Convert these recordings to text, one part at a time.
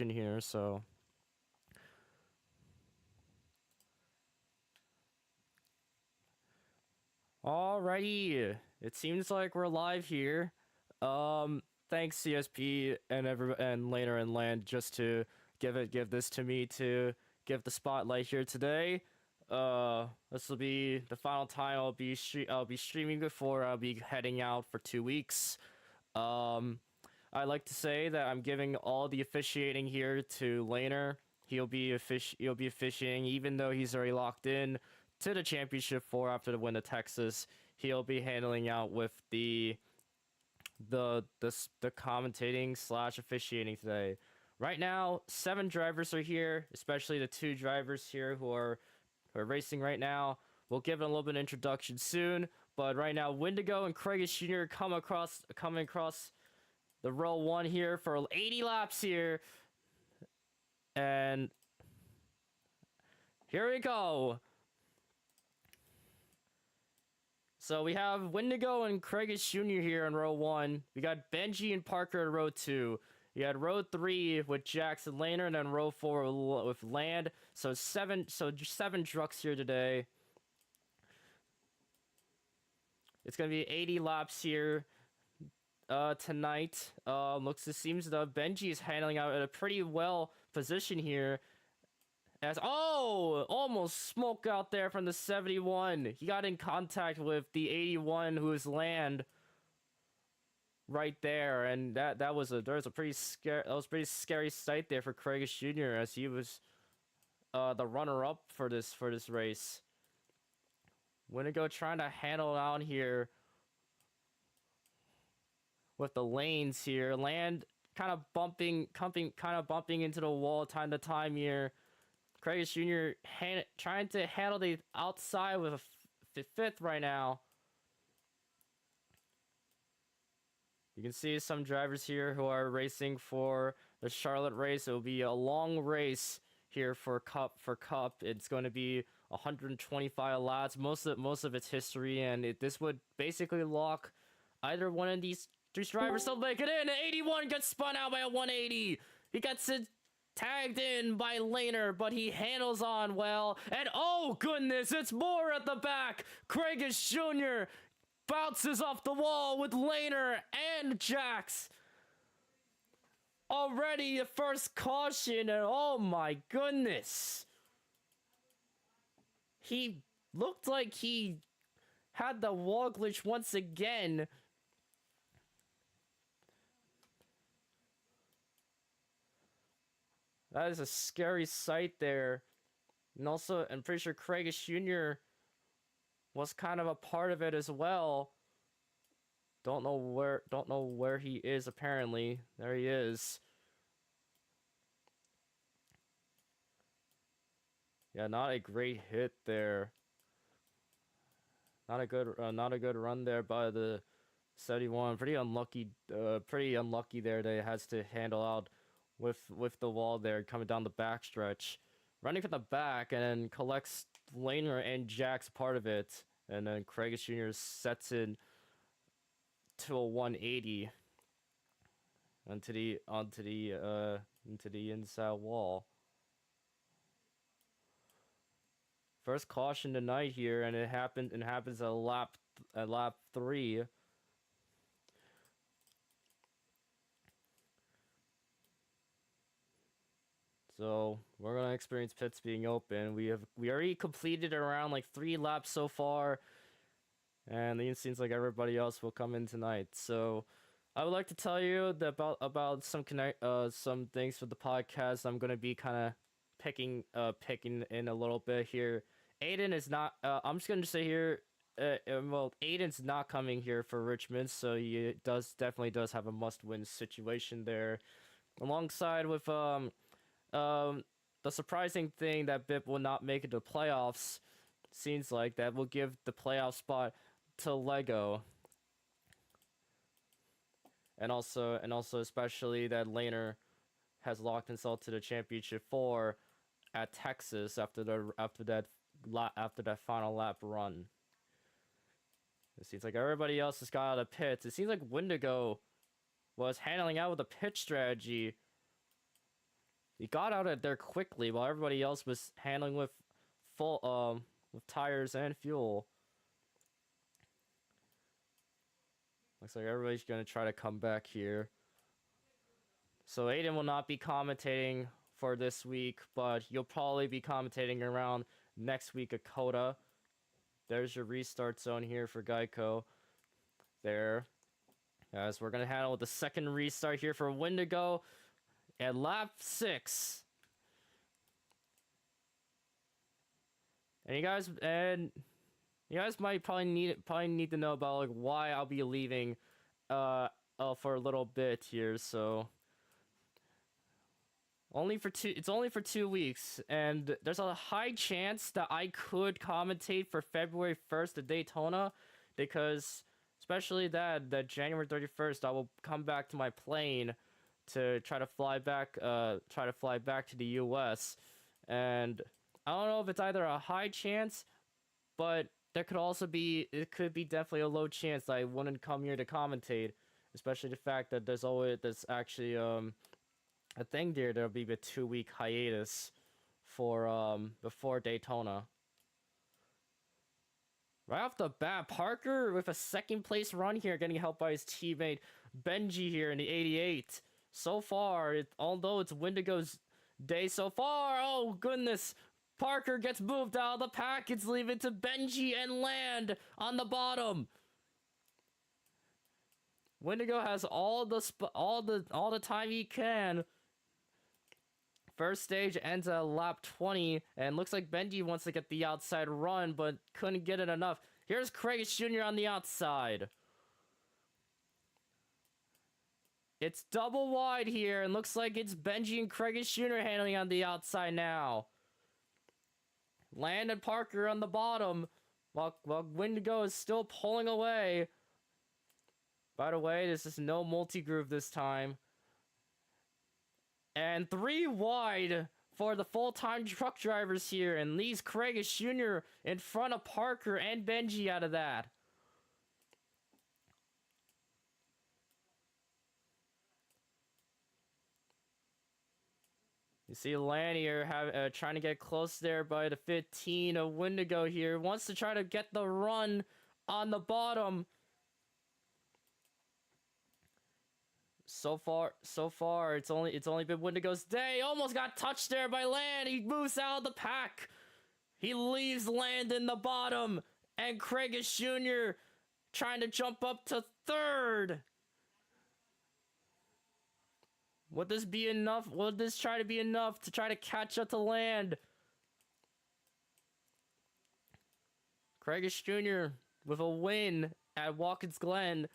in here, so alrighty. It seems like we're live here. Thanks CSP and Laner and Land just to give this to me to give the spotlight here today. This will be the final time I'll be streaming before I'll be heading out for 2 weeks. I like to say that I'm giving all the officiating here to Laner. He'll be officiating even though he's already locked in to the championship 4 after the win of Texas. He'll be handling out with the commentating / officiating today. Right now, 7 drivers are here, especially the 2 drivers here who are racing right now. We'll give it a little bit of introduction soon, but right now, Wendigo and Craigus Jr. coming across the row 1 here for 80 laps here, and here we go. So we have Wendigo and Craigus Jr. here in row 1. We got Benji and Parker in row 2. You had row 3 with Jackson Laner, and then row 4 with Land. So 7 trucks here today. It's gonna be 80 laps here tonight. It seems that Benji is handling out at a pretty well position here. As almost smoke out there from the 71. He got in contact with the 81, who is Land right there, and that was a pretty scary sight there for Craigus Jr. as he was the runner-up for this race. Wendigo trying to handle out here with the lanes here. Land kind of bumping into the wall time to time here. Craigus Jr. trying to handle the outside with a fifth right now. You can see some drivers here who are racing for the Charlotte race. It will be a long race here for Cup. It's going to be 125 laps, most of its history, and this would basically lock either one of these 3 drivers to make it in. And 81 gets spun out by a 180. He gets tagged in by Laner, but he handles on well. And oh goodness, it's more at the back. Craigus Jr. bounces off the wall with Laner and Jax. Already the first caution, and oh my goodness. He looked like he had the wall glitch once again. That is a scary sight there. And also, I'm pretty sure Craigus Jr. was kind of a part of it as well. Don't know where he is apparently. There he is. Yeah, not a great hit there. Not a good run there by the 71. Pretty unlucky there that he has to handle out with the wall there coming down the backstretch. Running from the back and then collects Laner and Jax part of it. And then Craigus Jr. sets in to a 180 onto the inside wall. First caution tonight here, and it happens at lap 3. So we're gonna experience pits being open. We already completed around like 3 laps so far, and it seems like everybody else will come in tonight. So I would like to tell you about some things for the podcast. I'm gonna be kind of picking in a little bit here. Aiden is not. I'm just gonna say here. Well, Aiden's not coming here for Richmond, so he definitely does have a must-win situation there. Alongside with the surprising thing that BIP will not make it to playoffs. Seems like that will give the playoff spot to Lego. And also especially that Laner has locked himself to the championship 4 at Texas after that final lap run. It seems like everybody else has got out of pits. It seems like Wendigo was handling out with a pit strategy. He got out of there quickly while everybody else was handling with with tires and fuel. Looks like everybody's gonna try to come back here. So Aiden will not be commentating for this week, but you'll probably be commentating around next week at Coda. There's your restart zone here for Geico. There. As we're gonna handle the second restart here for Wendigo at lap 6. And you guys might probably need to know about like why I'll be leaving for a little bit here, so it's only for 2 weeks, and there's a high chance that I could commentate for February 1st at Daytona, because especially that January 31st I will come back to my plane to try to fly back to the US. And I don't know if it's either a high chance, but it could be definitely a low chance that I wouldn't come here to commentate, especially the fact that there's actually a thing there. There'll be a 2-week hiatus for before Daytona. Right off the bat, Parker with a second place run here, getting helped by his teammate Benji here in the 88. So far, although it's Wendigo's day so far, oh goodness, Parker gets moved out of the pack. It's leaving to Benji and Land on the bottom. Wendigo has all the time he can. First stage ends at lap 20, and looks like Benji wants to get the outside run, but couldn't get it enough. Here's Craig Jr. on the outside. It's double wide here, and looks like it's Benji and Craig Jr. handling on the outside now. Land and Parker on the bottom, while Wendigo is still pulling away. By the way, this is no multi-groove this time. And 3 wide for the full-time truck drivers here, and leaves Craig Jr. in front of Parker and Benji out of that. You see Lanier trying to get close there by the 15 of Wendigo here. Wants to try to get the run on the bottom. So far, it's only been Wendigo's day. Almost got touched there by Land. He moves out of the pack. He leaves Land in the bottom. And Craig Jr. trying to jump up to 3rd. Would this be enough? Would this try to be enough to try to catch up to Land? Craig Jr. with a win at Watkins Glen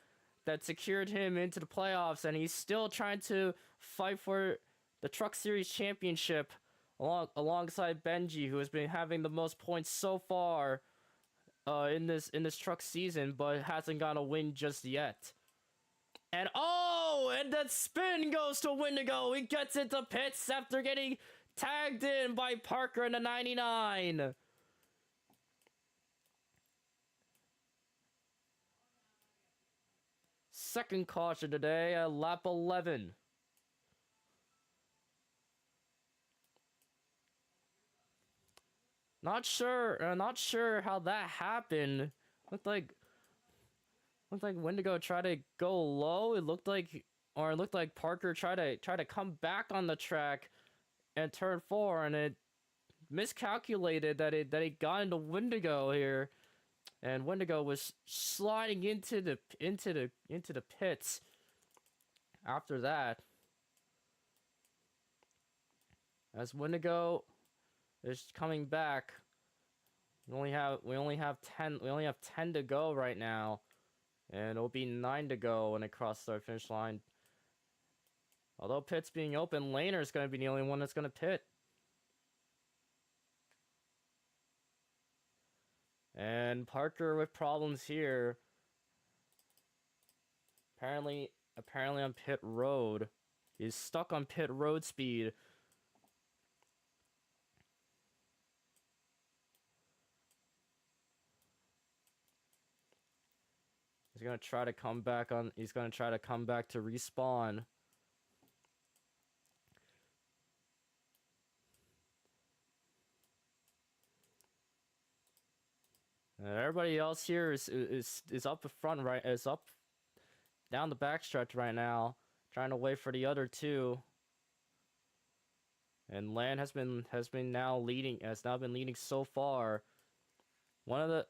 that secured him into the playoffs, and he's still trying to fight for the Truck Series Championship alongside Benji, who has been having the most points so far in this truck season, but hasn't got a win just yet. And and that spin goes to Wendigo. He gets into pits after getting tagged in by Parker in the 99. Second caution today at lap 11. Not sure how that happened. Looked like Wendigo tried to go low. It looked like Parker tried to come back on the track and turn 4, and it miscalculated that it got into Wendigo here, and Wendigo was sliding into the pits after that. As Wendigo is coming back, we only have 10 to go right now. And it'll be 9 to go when it crosses our finish line. Although pit's being open, Laner's going to be the only one that's going to pit. And Parker with problems here. Apparently on pit road. He's stuck on pit road speed. He's gonna try to come back to respawn. Everybody else here is up the front right is up down the backstretch right now, trying to wait for the other two. And Land has been now leading so far. One of the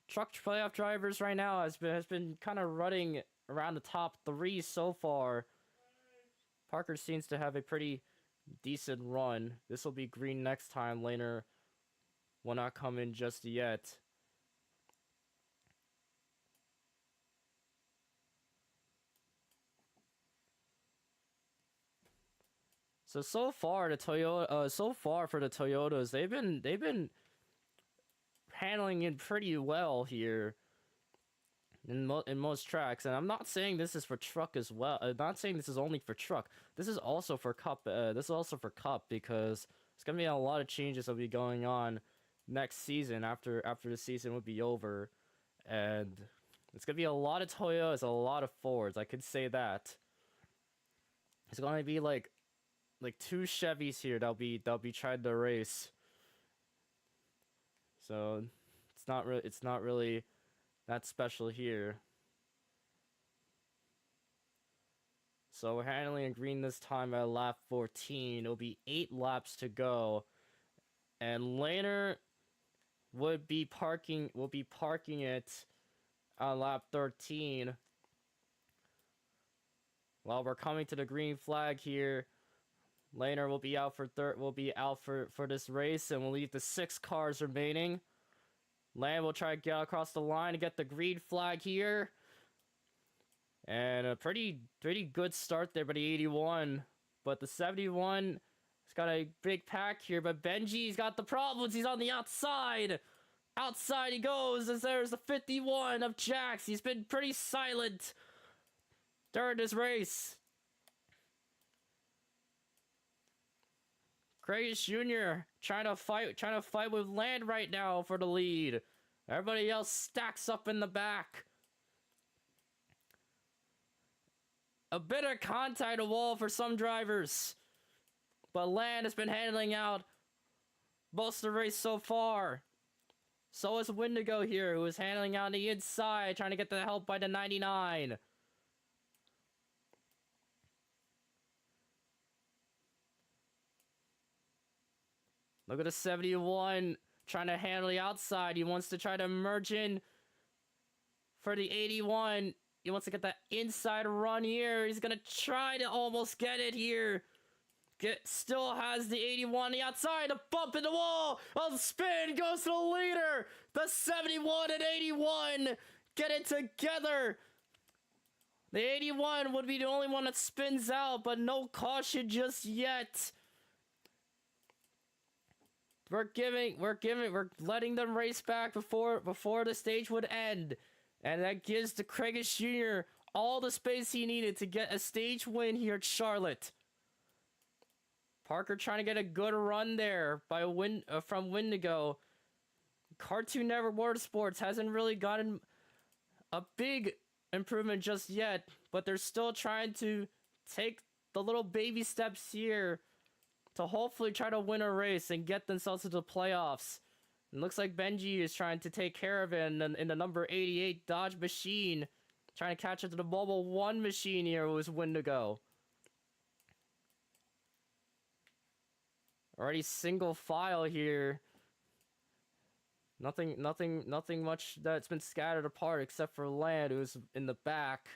truck playoff drivers right now has been kind of running around the top 3 so far. Parker seems to have a pretty decent run. This will be green next time. Laner will not come in just yet. So far the Toyota for the Toyotas, they've been handling it pretty well here in most tracks. And I'm not saying this is for truck as well. I'm not saying this is only for truck. This is also for cup. This is also for cup, because there's gonna be a lot of changes that will be going on next season after the season would be over, and it's gonna be a lot of Toyotas, a lot of Fords. I could say that. It's gonna be like 2 Chevys here that'll be trying to race. So it's not really that special here. So we're handling in green this time at lap 14. It'll be 8 laps to go, and Laner will be parking it on lap 13. While we're coming to the green flag here, Laner will be out for this race, and we'll leave the 6 cars remaining. Land will try to get across the line to get the green flag here. And a pretty good start there by the 81. But the 71 has got a big pack here, but Benji's got the problems. He's on the outside. Outside he goes, as there's the 51 of Jax. He's been pretty silent during this race. Kratos Jr. trying to fight with Land right now for the lead. Everybody else stacks up in the back. A bit of contact to wall for some drivers, but Land has been handling out most of the race so far. So is Wendigo here, who is handling out on the inside, trying to get the help by the 99. Look at the 71 trying to handle the outside. He wants to try to merge in for the 81. He wants to get that inside run here. He's going to try to almost get it here. Still has the 81 on the outside. A bump in the wall. A spin goes to the leader. The 71 and 81 get it together. The 81 would be the only one that spins out, but no caution just yet. We're letting them race back before the stage would end. And that gives the Kratos Jr. all the space he needed to get a stage win here at Charlotte. Parker trying to get a good run there from Wendigo. Cartoon Network Motorsports hasn't really gotten a big improvement just yet, but they're still trying to take the little baby steps here to hopefully try to win a race and get themselves to the playoffs. It looks like Benji is trying to take care of it in the number 88 Dodge machine, trying to catch up to the Mobile 1 machine here with Wendigo. Already single file here. Nothing much that's been scattered apart except for Land, who's in the back.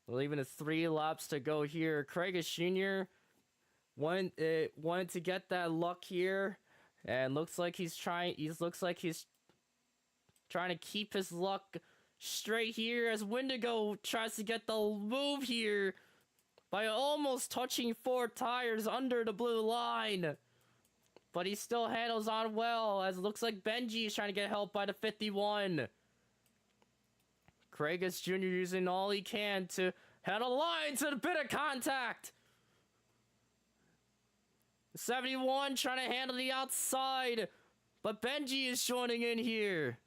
Leaving it 3 laps to go here. Kratos Jr. wanted to get that luck here, and looks like he's trying to keep his luck straight here as Wendigo tries to get the move here by almost touching 4 tires under the blue line. But he still handles on well, as it looks like Benji is trying to get help by the 51. Kratos Jr. using all he can to handle the lines and a bit of contact. 71 trying to handle the outside, but Benji is joining in here.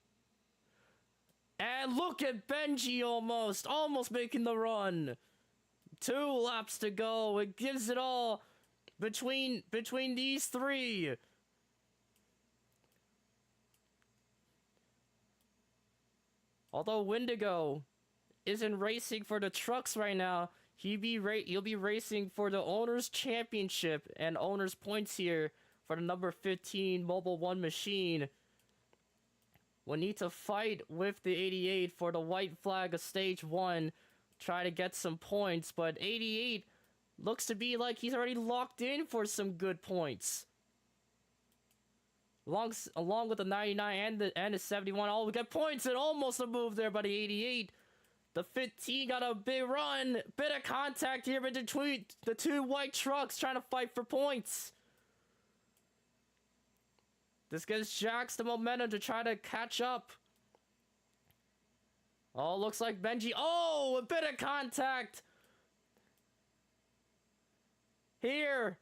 And look at Benji almost making the run. 2 laps to go. It gives it all between these 3. Although Wendigo isn't racing for the trucks right now, you'll be racing for the Owners Championship and Owners Points here for the number 15 Mobile 1 machine. We'll need to fight with the 88 for the white flag of stage 1, try to get some points, but 88 looks to be like he's already locked in for some good points. Along with the 99 and the 71, oh, we got points and almost a move there by the 88. The 15 got a big run, bit of contact here between the two white trucks trying to fight for points. This gives Jax the momentum to try to catch up. Oh, looks like Benji. Oh, a bit of contact. Here.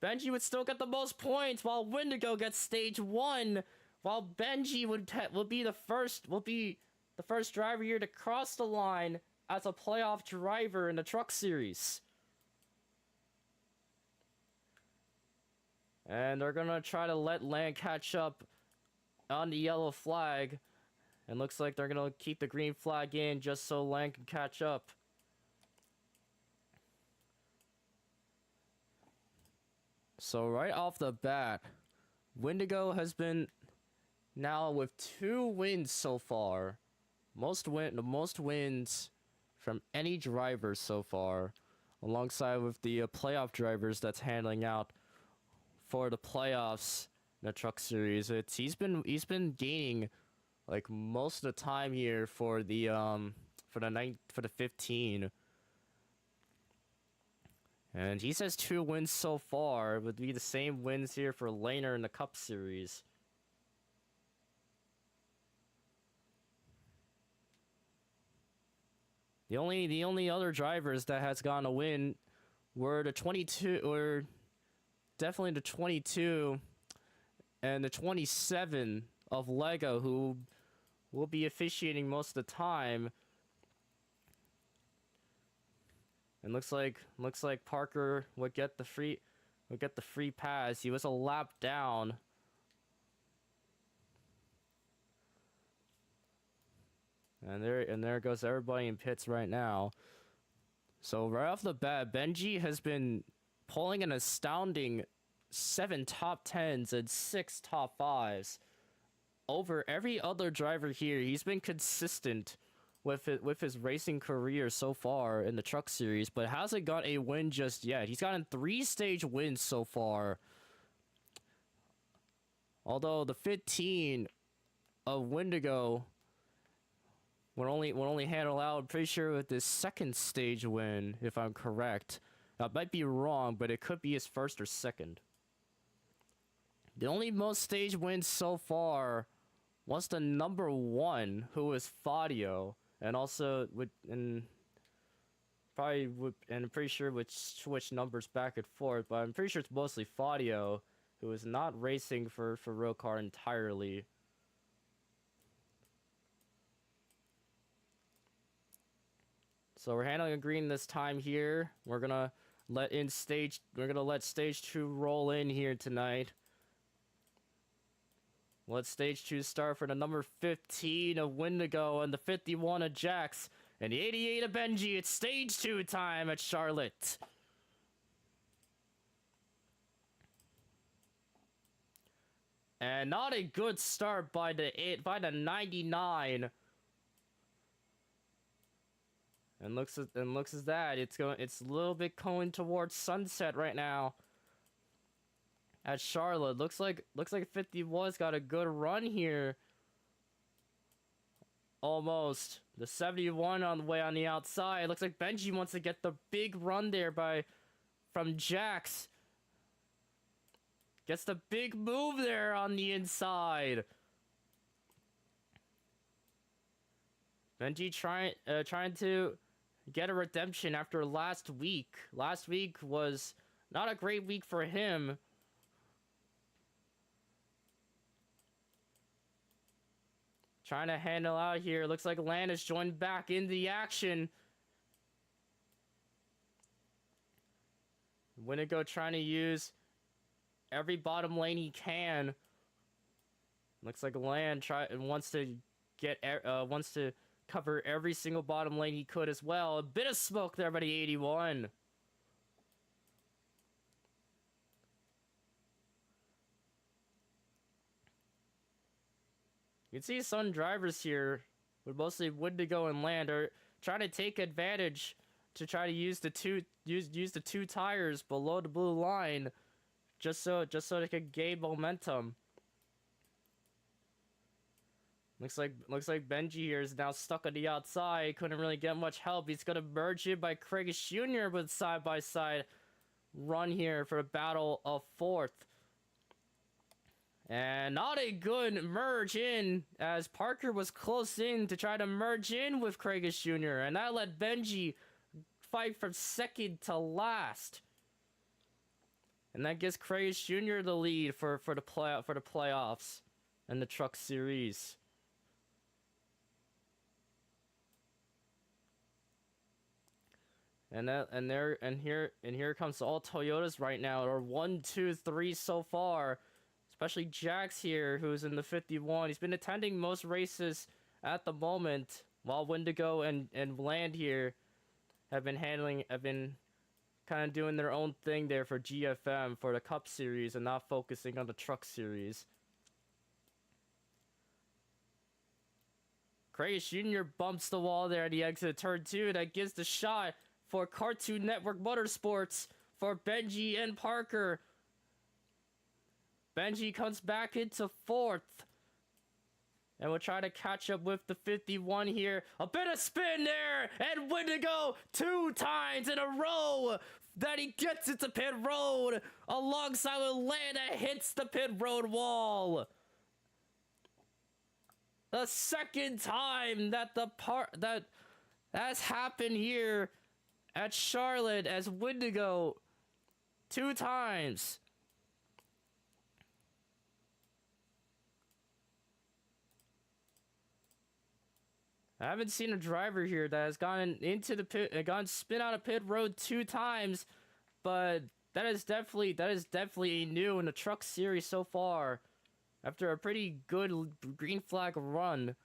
Benji would still get the most points while Wendigo gets stage 1. While Benji will be the first driver here to cross the line as a playoff driver in the truck series. And they're gonna try to let Land catch up on the yellow flag. And looks like they're gonna keep the green flag in just so Land can catch up. So right off the bat, Wendigo has been now with 2 wins so far. The most wins from any driver so far, alongside with the playoff drivers that's handling out for the playoffs in the truck series. He's been gaining like most of the time here for the 15. And he says 2 wins so far. It would be the same wins here for Laner in the Cup Series. The only other drivers that has gotten a win were the 22, or definitely the 22 and the 27 of Lego, who will be officiating most of the time. And looks like Parker would get the free pass. He was a lap down. And there goes everybody in pits right now. So right off the bat, Benji has been pulling an astounding 7 top 10s and 6 top 5s over every other driver here. He's been consistent with his racing career so far in the truck series, but hasn't got a win just yet. He's gotten 3 stage wins so far. Although the 15 of Wendigo would only handle out, pretty sure, with his 2nd stage win, if I'm correct. I might be wrong, but it could be his 1st or 2nd. The only most stage wins so far was the number 1, who was Fadio. And also I'm pretty sure would switch numbers back and forth, but I'm pretty sure it's mostly Fadio, who is not racing for ROCAR entirely. So we're handling a green this time here. We're gonna let stage 2 roll in here tonight. Let stage 2 start for the number 15 of Wendigo and the 51 of Jax and the 88 of Benji. It's stage 2 time at Charlotte. And not a good start by the 99. And looks as that it's a little bit going towards sunset right now at Charlotte. Looks like 51's got a good run here. Almost. The 71 on the way on the outside. Looks like Benji wants to get the big run there from Jax. Gets the big move there on the inside. Benji trying to get a redemption after last week. Last week was not a great week for him. Trying to handle out here. Looks like Landis joined back in the action. Wendigo trying to use every bottom lane he can. Looks like Land wants to wants to cover every single bottom lane he could as well. A bit of smoke there by the 81. You can see some drivers here with mostly Wendigo and Land are trying to take advantage to try to use the two tires below the blue line just so they could gain momentum. Looks like Benji here is now stuck on the outside. Couldn't really get much help. He's gonna merge in by Craig Jr. with side by side run here for a battle of fourth. And not a good merge in, as Parker was close in to try to merge in with Craig Jr. And that let Benji fight from second to last. And that gives Craig Jr. the lead for the playoffs and the Truck Series. And here comes all Toyotas right now. Or 1, 2, 3 so far. Especially Jax here, who's in the 51. He's been attending most races at the moment, while Wendigo and Land here have been kind of doing their own thing there for GFM for the Cup Series and not focusing on the Truck Series. Craig Jr. bumps the wall there at the exit of turn 2. That gives the shot for Cartoon Network Motorsports for Benji and Parker. Benji comes back into fourth. And we'll try to catch up with the 51 here. A bit of spin there. And Wendigo 2 times in a row that he gets into pit road. Alongside with Land that hits the pit road wall. The second time that that's happened here at Charlotte as Wendigo 2 times. I haven't seen a driver here that has gone into the pit, spin out of pit road 2 times, but that is definitely new in the Truck Series so far. After a pretty good green flag run.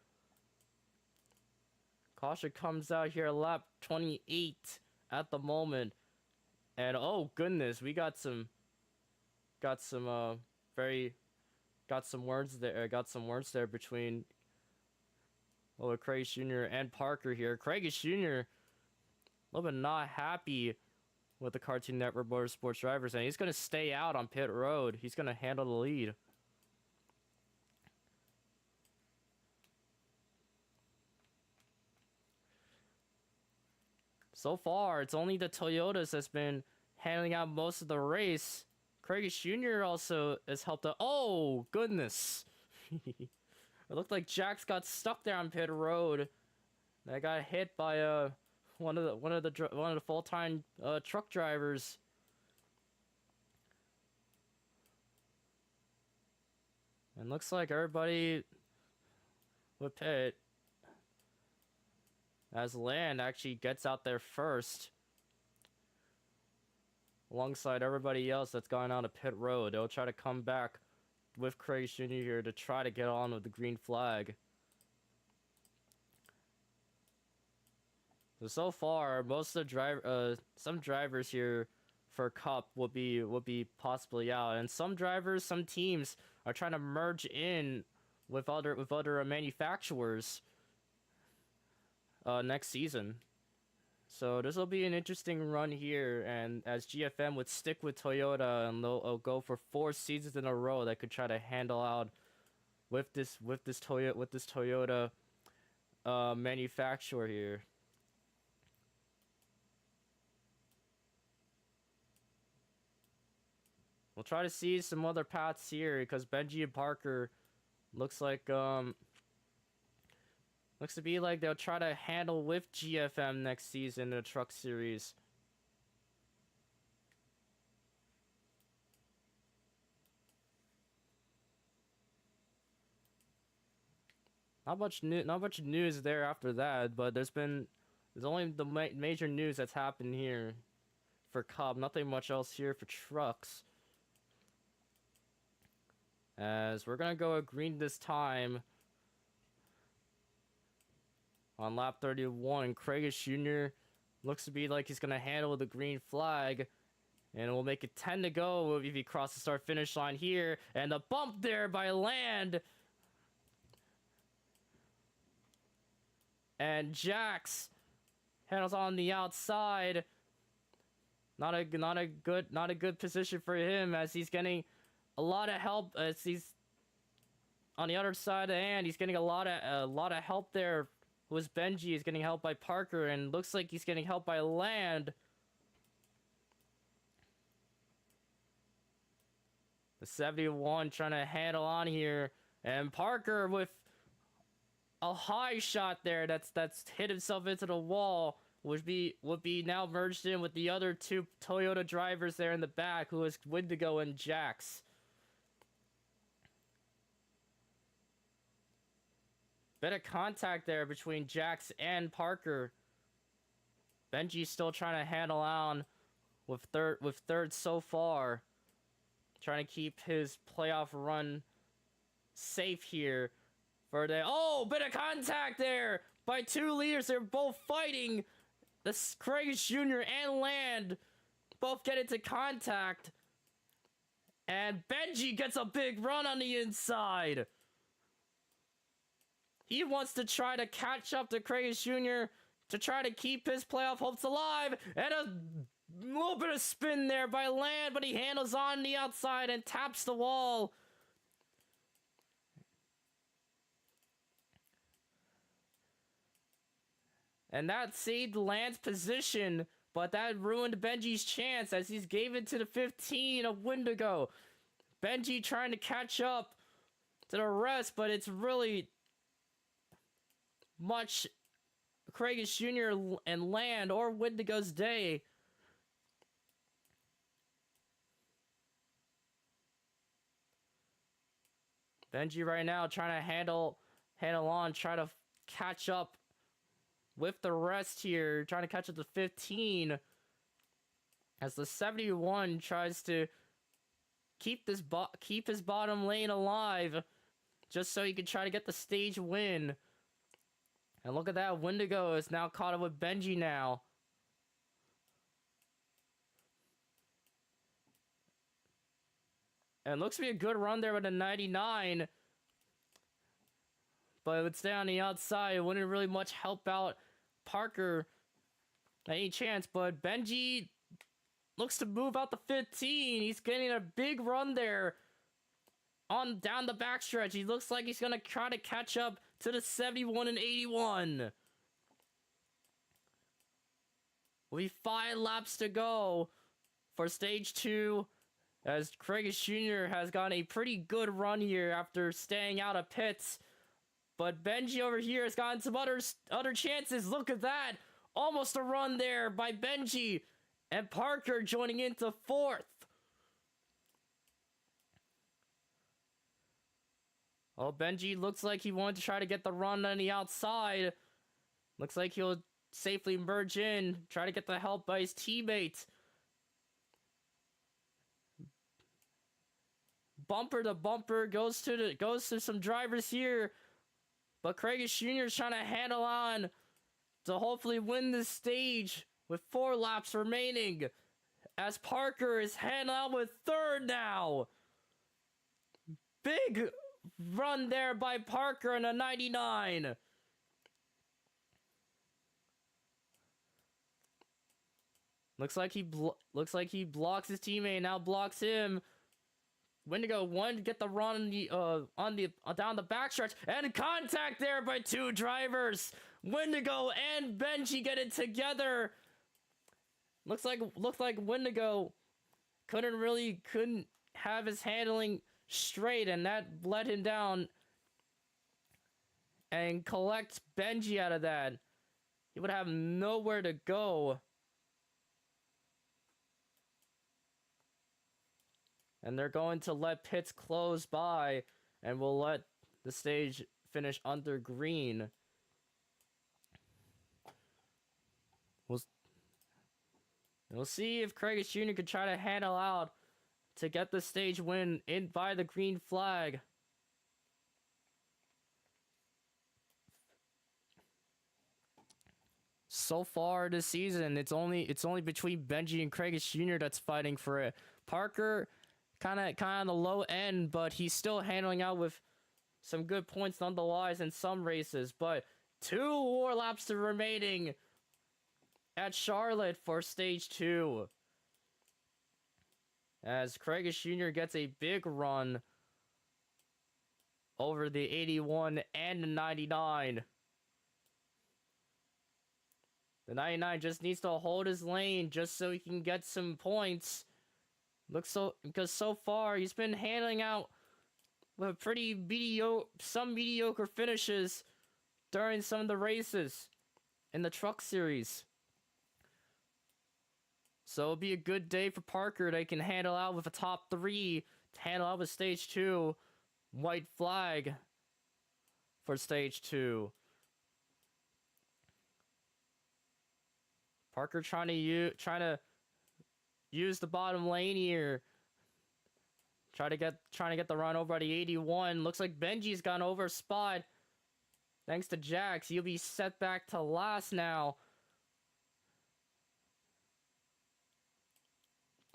Caution comes out here lap 28 at the moment. And oh goodness, we got some words there between Craig Jr. and Parker here. Craig Jr. a little bit not happy with the Cartoon Network Motorsports drivers, and he's going to stay out on pit road. He's going to handle the lead. So far, it's only the Toyotas that's been handling out most of the race. Craig Jr. also has helped out. Oh, goodness. It looked like Jax got stuck there on pit road. That got hit by one of the full-time truck drivers. And looks like everybody with pit, as Land actually gets out there first, alongside everybody else that's gone out of pit road. They'll try to come back with Craig Jr. here to try to get on with the green flag. So far, most of the some drivers here for Cup will be possibly out, and some drivers, some teams are trying to merge in with other manufacturers next season. So this will be an interesting run here, and as GFM would stick with Toyota, and they'll go for 4 seasons in a row that could try to handle out with this Toyota manufacturer here. We'll try to see some other paths here because Benji and Parker looks to be like they'll try to handle with GFM next season in the Truck Series. Not much news there after that, but there's only the major news that's happened here for Cup. Nothing much else here for trucks. As we're gonna go green this time on lap 31. Craigus Jr. looks to be like he's gonna handle the green flag. And we'll make it 10 to go if he crosses the start-finish line here. And the bump there by Land. And Jax handles on the outside. Not a good position for him, as he's getting a lot of help as he's on the other side of the hand. He's getting a lot of help there. Was Benji is getting helped by Parker, and looks like he's getting helped by Land. The 71 trying to handle on here, and Parker with a high shot there that's hit himself into the wall. Would be now merged in with the other two Toyota drivers there in the back, who is Wendigo and Jax. Bit of contact there between Jax and Parker. Benji's still trying to handle on with third so far. Trying to keep his playoff run safe here. For the bit of contact there by two leaders. They're both fighting. The Craigus Jr. and Land both get into contact. And Benji gets a big run on the inside. He wants to try to catch up to Craigus Jr. to try to keep his playoff hopes alive. And a little bit of spin there by Land, but he handles on the outside and taps the wall. And that saved Land's position, but that ruined Benji's chance as he's gave it to the 15 of Wendigo. Benji trying to catch up to the rest, but it's really much Craigus Jr. and Land or Wendigo's day. Benji right now trying to handle on, try to catch up with the rest here, trying to catch up to 15. As the 71 tries to keep his bottom lane alive, just so he can try to get the stage win. And look at that, Wendigo is now caught up with Benji now. And looks to be a good run there with a 99. But it would stay on the outside. It wouldn't really much help out Parker any chance. But Benji looks to move out the 15. He's getting a big run there on down the backstretch. He looks like he's going to try to catch up to the 71 and 81. Will be 5 laps to go for stage 2. As Craigus Jr. has gotten a pretty good run here after staying out of pits. But Benji over here has gotten some other chances. Look at that. Almost a run there by Benji. And Parker joining into 4th. Oh, Benji looks like he wanted to try to get the run on the outside. Looks like he'll safely merge in. Try to get the help by his teammates. Bumper to bumper goes to some drivers here. But Craigus Jr. is trying to handle on to hopefully win this stage with 4 laps remaining. As Parker is handling out with 3rd now. Big run there by Parker in a 99. Looks like he blocks his teammate, now blocks him. Wendigo wanted to get the run down the backstretch, and contact there by 2 drivers. Wendigo and Benji get it together. Looks like Wendigo couldn't have his handling straight, and that let him down. And collect Benji out of that. He would have nowhere to go. And they're going to let pits close by, and we'll let the stage finish under green. We'll see if Craigus Jr. could try to handle out to get the stage win in by the green flag. So far this season, it's only between Benji and Craigus Jr. that's fighting for it. Parker, kind of on the low end, but he's still handling out with some good points nonetheless in some races. But 2 more laps remaining at Charlotte for stage 2. As Craigus Jr. gets a big run over the 81 and the 99. The 99 just needs to hold his lane just so he can get some points. Because so far he's been handling out with pretty mediocre finishes during some of the races in the truck series. So it'll be a good day for Parker. They can handle out with a top 3, handle out with stage 2. White flag for stage 2. Parker trying to use the bottom lane here. Trying to get the run over by the 81. Looks like Benji's gone over a spot. Thanks to Jax, he'll be set back to last now.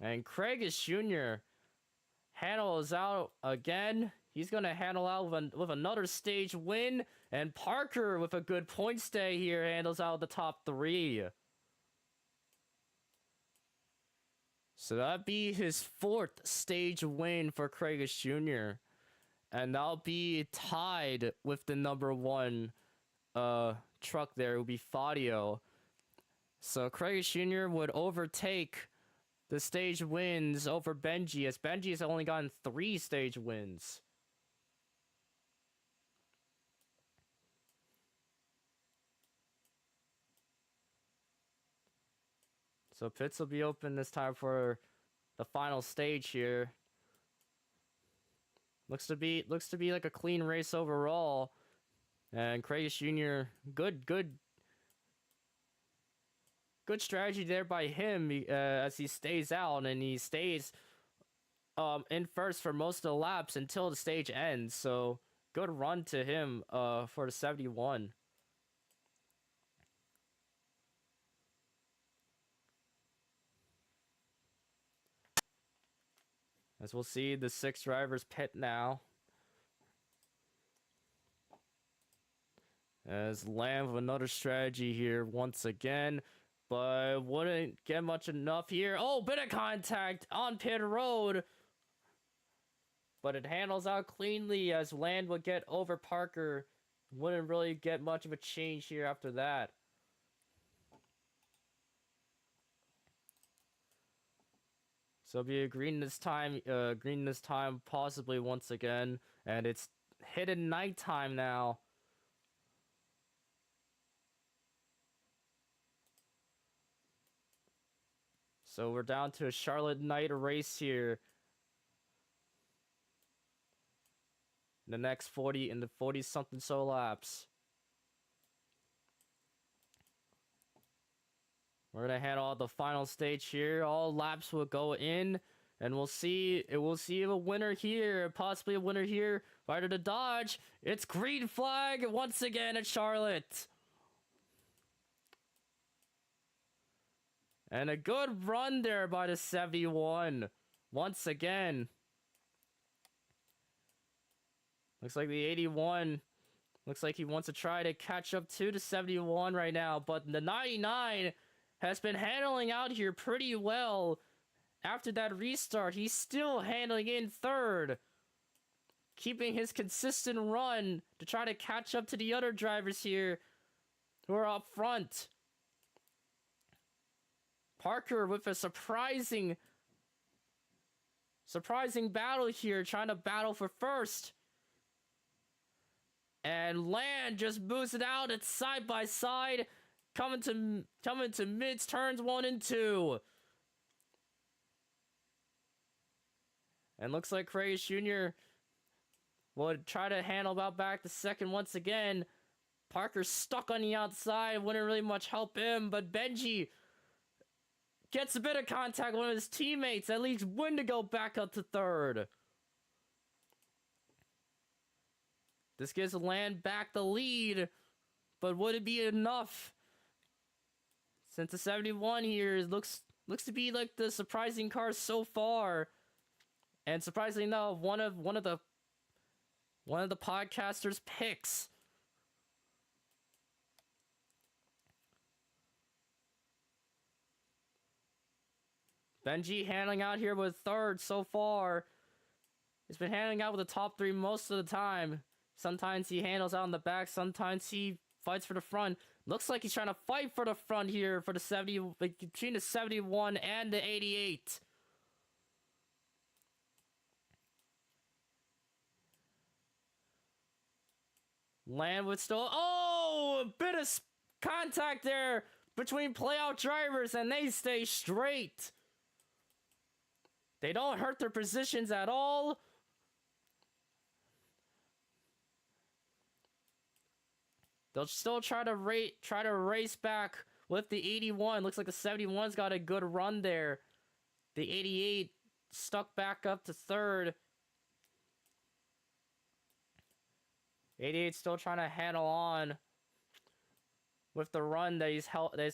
And Craigus Jr. handles out again. He's going to handle out with another stage win. And Parker, with a good point stay here, handles out the top 3. So that'd be his 4th stage win for Craigus Jr. And that'll be tied with the number 1 truck there. It would be Fadio. So Craigus Jr. would overtake the stage wins over Benji, as Benji has only gotten 3 stage wins. So pits will be open this time for the final stage here. Looks to be like a clean race overall. And Craigus Jr. good strategy there by him as he stays out, and he stays in first for most of the laps until the stage ends. So good run to him for the 71. As we'll see the 6 drivers pit now. As Lamb with another strategy here once again. But wouldn't get much enough here. Oh, bit of contact on pit road. But it handles out cleanly as Land would get over Parker. Wouldn't really get much of a change here after that. So it'll be a green this time, possibly once again. And it's hidden nighttime now. So we're down to a Charlotte night race here. In the next 40-something so laps. We're gonna handle out the final stage here. All laps will go in, and we'll see a winner here, possibly a winner here. Right to the Dodge. It's green flag once again at Charlotte. And a good run there by the 71. Once again. Looks like the 81. Looks like he wants to try to catch up to the 71 right now. But the 99 has been handling out here pretty well. After that restart, he's still handling in third. Keeping his consistent run to try to catch up to the other drivers here who are up front. Parker with a surprising battle here, trying to battle for first. And Land just moves it out. It's side by side, coming to mids, turns 1 and 2. And looks like Craigus Jr. would try to handle about back the second once again. Parker's stuck on the outside, wouldn't really much help him, but Benji gets a bit of contact with one of his teammates. That leaves Wendigo back up to third. This gives Land back the lead, but would it be enough? Since the 71 here looks to be like the surprising car so far, and surprisingly enough, one of the podcasters' picks. Benji handling out here with third so far. He's been handling out with the top three most of the time. Sometimes he handles out in the back, sometimes he fights for the front. Looks like he's trying to fight for the front here for the 70, between the 71 and the 88. Land with still, oh, a bit of contact there between playout drivers, and they stay straight. They don't hurt their positions at all. They'll still try to race back with the 81. Looks like the 71's got a good run there. The 88 stuck back up to third. 88 still trying to handle on with the run that he's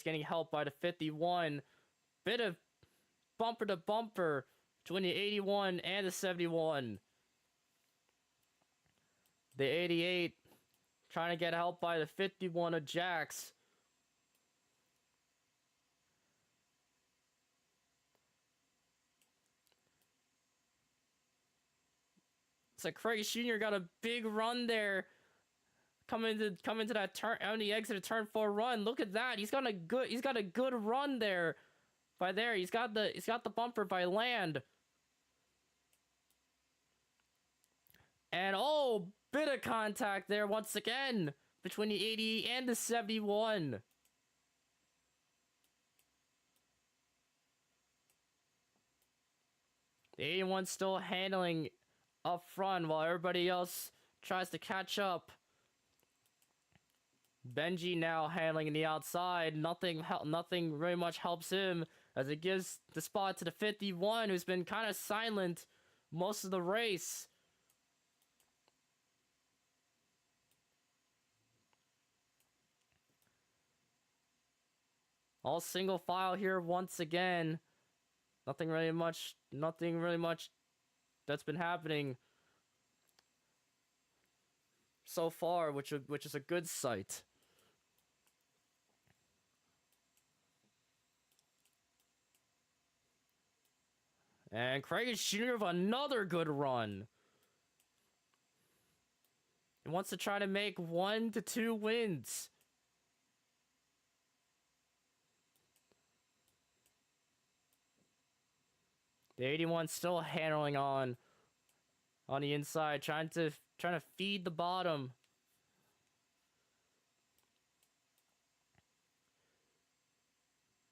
getting helped by the 51. Bit of bumper to bumper between the 81 and the 71. The 88 trying to get help by the 51 of Jax. So Craig Jr. got a big run there. Coming to that turn on the exit of turn 4 run. Look at that. He's got a good run there. By there, he's got the bumper by Land. And oh, bit of contact there once again between the 80 and the 71. The 81 still handling up front while everybody else tries to catch up. Benji now handling the outside. Nothing very much helps him as it gives the spot to the 51, who's been kind of silent most of the race. All single file here once again. Nothing really much that's been happening so far, which is a good sight. And Craig is Jr. with another good run. He wants to try to make 1 to 2 wins. The 81 still handling on the inside, trying to feed the bottom.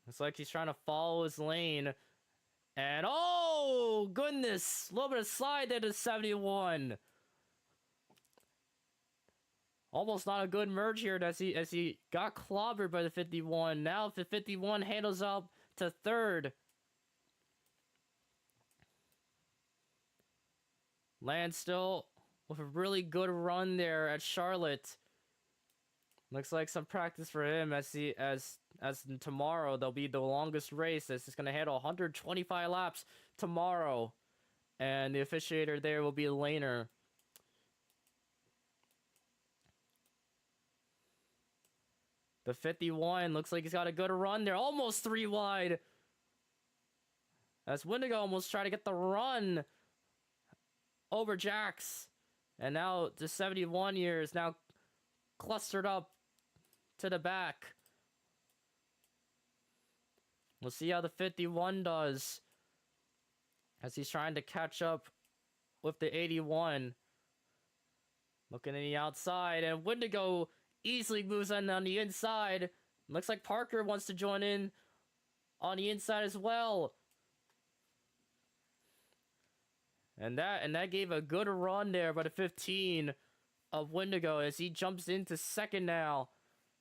It's like he's trying to follow his lane. And oh goodness, a little bit of slide there to 71. Almost not a good merge here as he got clobbered by the 51. Now the 51 handles up to third. Land still with a really good run there at Charlotte. Looks like some practice for him as tomorrow there'll be the longest race. This is going to handle 125 laps tomorrow. And the officiator there will be Laner. The 51 looks like he's got a good run there. Almost 3 wide. As Wendigo almost tried to get the run over Jax. And now the 71 here is now clustered up to the back. We'll see how the 51 does as he's trying to catch up with the 81. Looking in the outside, and Wendigo easily moves in on the inside. Looks like Parker wants to join in on the inside as well. And that gave a good run there by the 15 of Wendigo as he jumps into second now.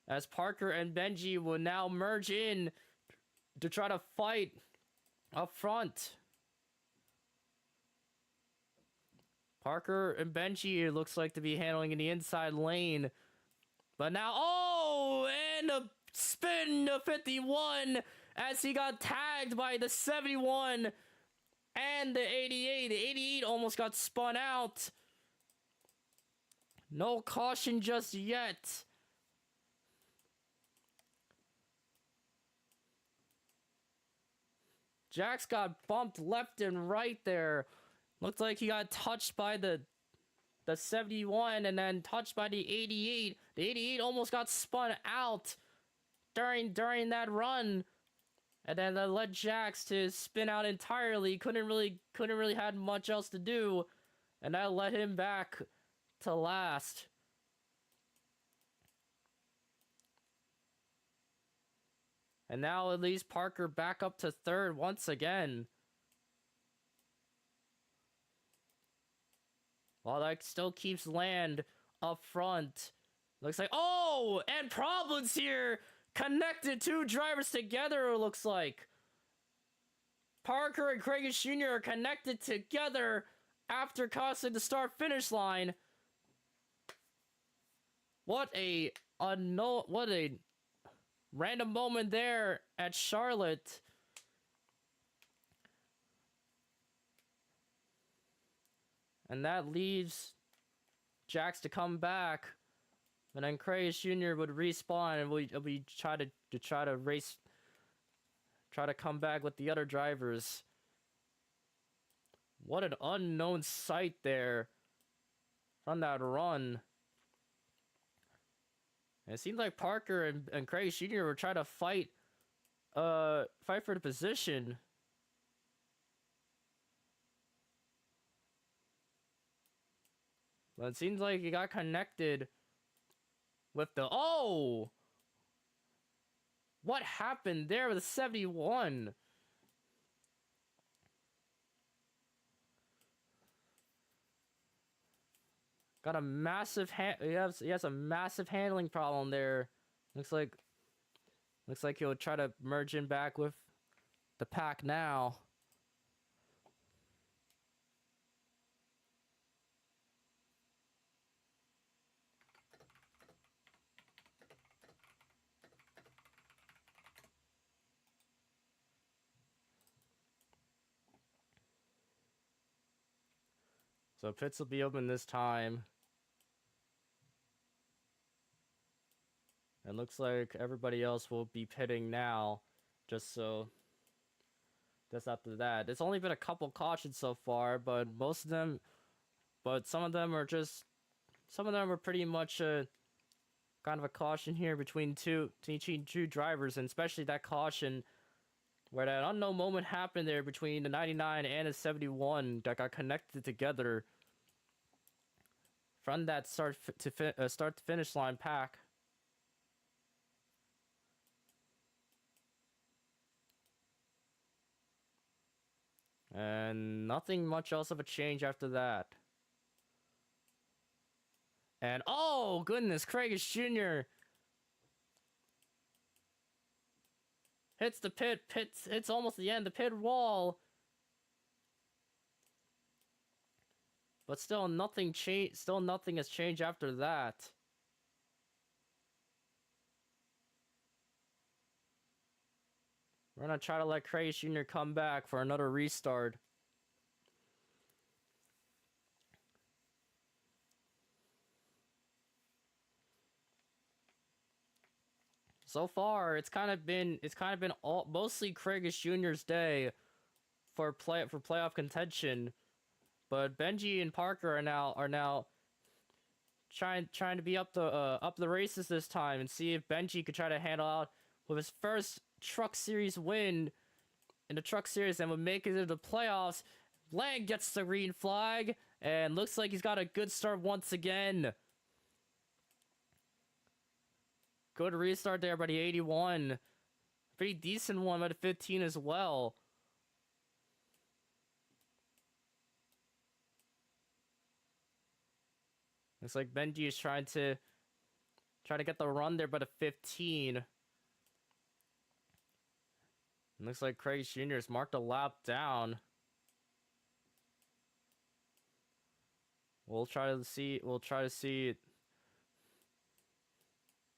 As Parker and Benji will now merge in to try to fight up front. Parker and Benji, it looks like, to be handling in the inside lane. But now, oh, and a spin to 51 as he got tagged by the 71 and the 88. The 88 almost got spun out. No caution just yet. Jax got bumped left and right there. Looked like he got touched by the 71 and then touched by the 88. The 88 almost got spun out during that run. And then that led Jax to spin out entirely. Couldn't really had much else to do. And that led him back to last. And now at least Parker back up to third once again. While that still keeps Land up front. Looks like, oh, and problems here. Connected two drivers together, it looks like. Parker and Craig Jr. are connected together after crossing the start-finish line. What a random moment there at Charlotte. And that leaves Jax to come back. And then Craig Jr. would respawn and we try to race, try to come back with the other drivers. What an unknown sight there from that run. And it seemed like Parker and Craig Jr. were trying to fight for the position. But it seems like he got connected with the... Oh! What happened there with the 71? Got a massive... He has a massive handling problem there. Looks like he'll try to merge in back with the pack now. So pits will be open this time. It looks like everybody else will be pitting now, just after that. It's only been a couple cautions so far, but some of them are pretty much kind of a caution here between two drivers, and especially that caution where that unknown moment happened there between the 99 and the 71 that got connected together from that start to finish line pack. And nothing much else of a change after that. And oh goodness, Craig Jr. hits the hits almost the end, the pit wall. But still nothing has changed after that. We're gonna try to let Craig Jr. come back for another restart. So far, it's kind of been mostly Craig Jr.'s day for playoff contention, but Benji and Parker are now trying to be up the races this time and see if Benji could try to handle out with his first Truck Series win in the Truck Series and would make it into the playoffs. Lang gets the green flag and looks like he's got a good start once again. Good restart there by the 81. Pretty decent one by the 15 as well. Looks like Benji is trying to get the run there by the 15. Looks like Craig Jr.'s marked a lap down. We'll try to see. We'll try to see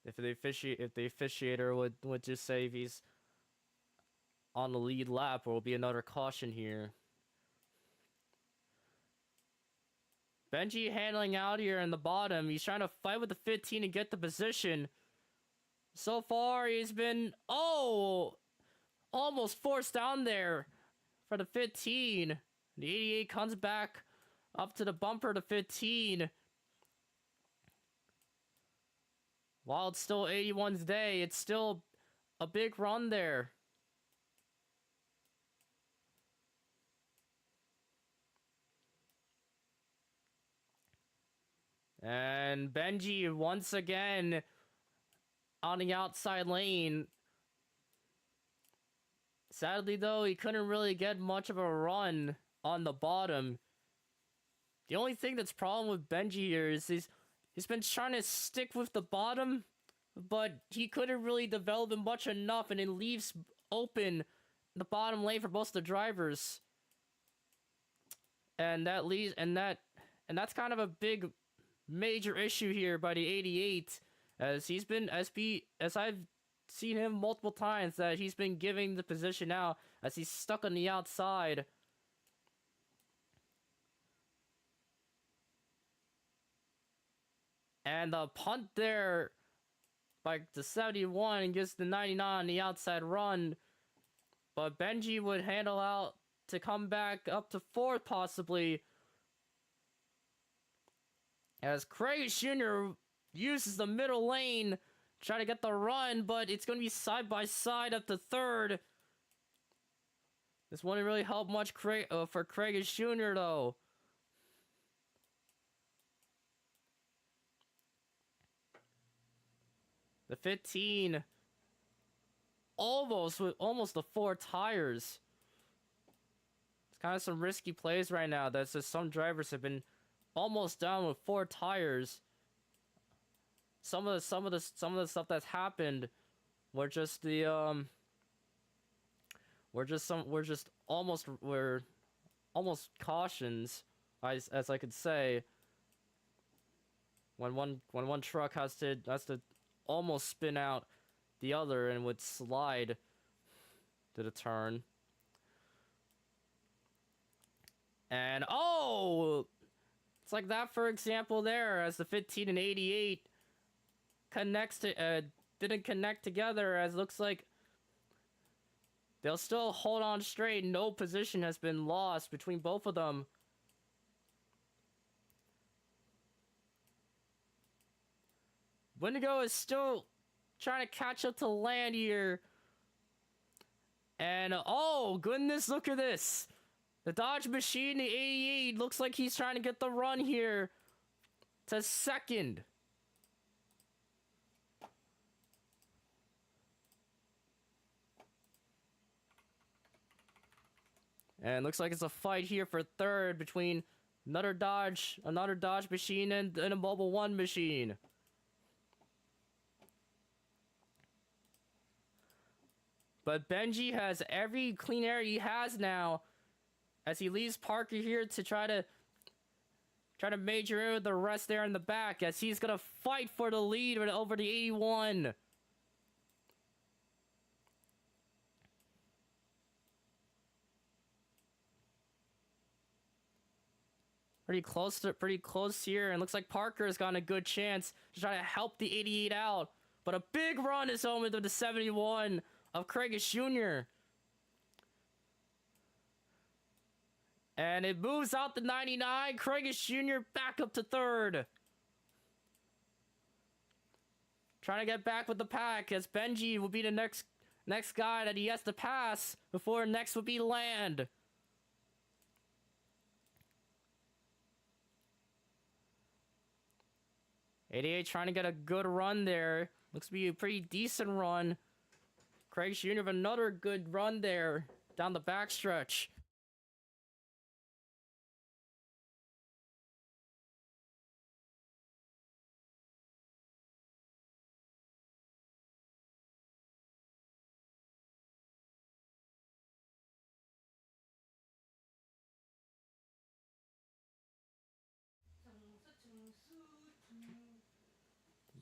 if the officiator would just say if he's on the lead lap, or will be another caution here. Benji handling out here in the bottom. He's trying to fight with the 15 to get the position. So far, he's been almost forced down there for the 15. The 88 comes back up to the bumper to 15. While it's still 81's day, it's still a big run there. And Benji once again on the outside lane. Sadly though, he couldn't really get much of a run on the bottom. The only thing that's problem with Benji here is he's been trying to stick with the bottom, but he couldn't really develop it much enough, and it leaves open the bottom lane for most of the drivers. And that's kind of a big major issue here by the 88, as I've seen him multiple times that he's been giving the position out as he's stuck on the outside. And the punt there by the 71 gives the 99 on the outside run, but Benji would handle out to come back up to 4th possibly, as Craig Jr. uses the middle lane, try to get the run, but it's going to be side by side up to 3rd. This wouldn't really help much for Craig Jr. though. The 15 almost the 4 tires. It's kind of some risky plays right now. That's just some drivers have been almost down with 4 tires. Some of the stuff that's happened were just almost cautions, as I could say. When one truck has to almost spin out the other and would slide to the turn. And it's like that, for example, there, as the 15 and 88 didn't connect together, as it looks like they'll still hold on straight. No position has been lost between both of them. Wendigo is still trying to catch up to land here. And oh goodness, look at this. The Dodge Machine, the 88, looks like he's trying to get the run here to 2nd. And looks like it's a fight here for 3rd between another Dodge Machine and a Mobile 1 machine. But Benji has every clean air he has now, as he leaves Parker here to try to major in with the rest there in the back, as he's gonna fight for the lead over the 81. Pretty close here, and looks like Parker's got a good chance to try to help the 88 out. But a big run is home into the 71 of Craig Jr. And it moves out the 99. Craig Jr. back up to 3rd. Trying to get back with the pack, as Benji will be the next guy that he has to pass before next would be Land. '88 trying to get a good run there. Looks to be a pretty decent run. Craig Jr. with another good run there down the backstretch.